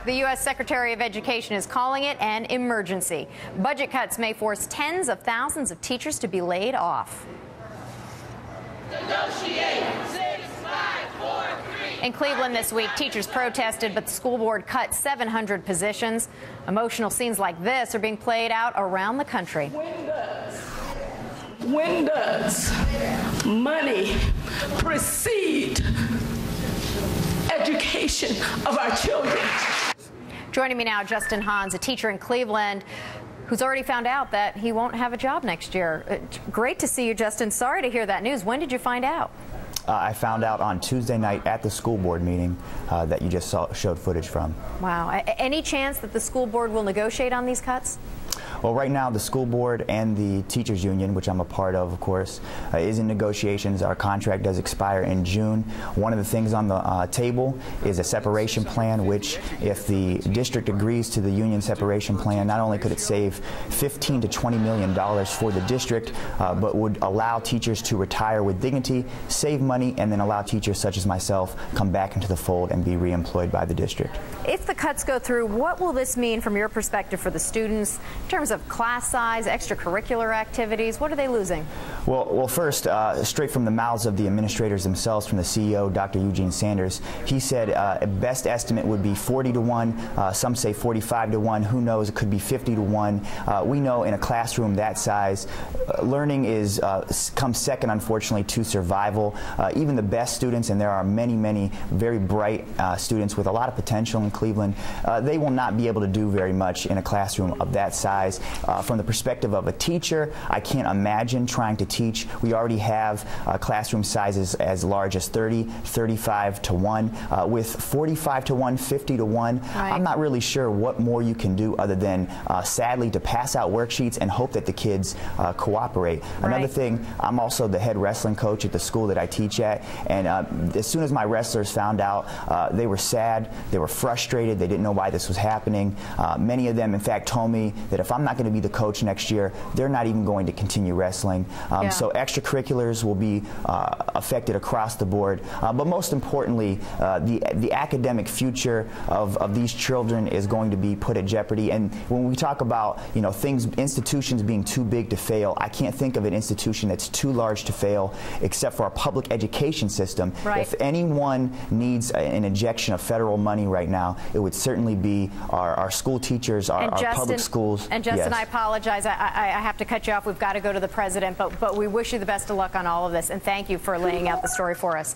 The U.S. Secretary of Education is calling it an emergency. Budget cuts may force tens of thousands of teachers to be laid off. Negotiate 6, 5, 4, 3. In Cleveland this week, teachers protested, but the school board cut 700 positions. Emotional scenes like this are being played out around the country. When does money precede education of our children? Joining me now, Justin Hans, a teacher in Cleveland who's already found out that he won't have a job next year. Great to see you, Justin. Sorry to hear that news. When did you find out? I found out on Tuesday night at the school board meeting that you just showed footage from. Wow. Any chance that the school board will negotiate on these cuts? Well, right now the school board and the teachers union, which I'm a part of course, is in negotiations. Our contract does expire in June. One of the things on the table is a separation plan, which if the district agrees to the union separation plan, not only could it save $15 to $20 million for the district, but would allow teachers to retire with dignity, save money, and then allow teachers such as myself come back into the fold and be reemployed by the district. If the cuts go through, what will this mean from your perspective for the students in terms of class size, extracurricular activities? What are they losing? Well, first, straight from the mouths of the administrators themselves, from the CEO, Dr. Eugene Sanders, he said a best estimate would be 40 to 1. Some say 45 to 1. Who knows? It could be 50 to 1. We know in a classroom that size, learning comes second, unfortunately, to survival. Even the best students, and there are many, many very bright students with a lot of potential in Cleveland, they will not be able to do very much in a classroom of that size. From the perspective of a teacher, I can't imagine trying to teach. We already have classroom sizes as large as 30, 35 to 1. With 45 to 1, 50 to 1, right. I'm not really sure what more you can do other than, sadly, to pass out worksheets and hope that the kids cooperate. Right. Another thing, I'm also the head wrestling coach at the school that I teach at, and as soon as my wrestlers found out, they were sad, they were frustrated, they didn't know why this was happening. Many of them, in fact, told me that if I'm not going to be the coach next year, they're not even going to continue wrestling. So extracurriculars will be affected across the board. But most importantly, the academic future of these children is going to be put at jeopardy. And when we talk about institutions being too big to fail, I can't think of an institution that's too large to fail except for our public education system. Right. If anyone needs an injection of federal money right now, it would certainly be our school teachers, our public schools. And Justin, yes. I apologize. I have to cut you off. We've got to go to the president, but we wish you the best of luck on all of this, and thank you for laying out the story for us.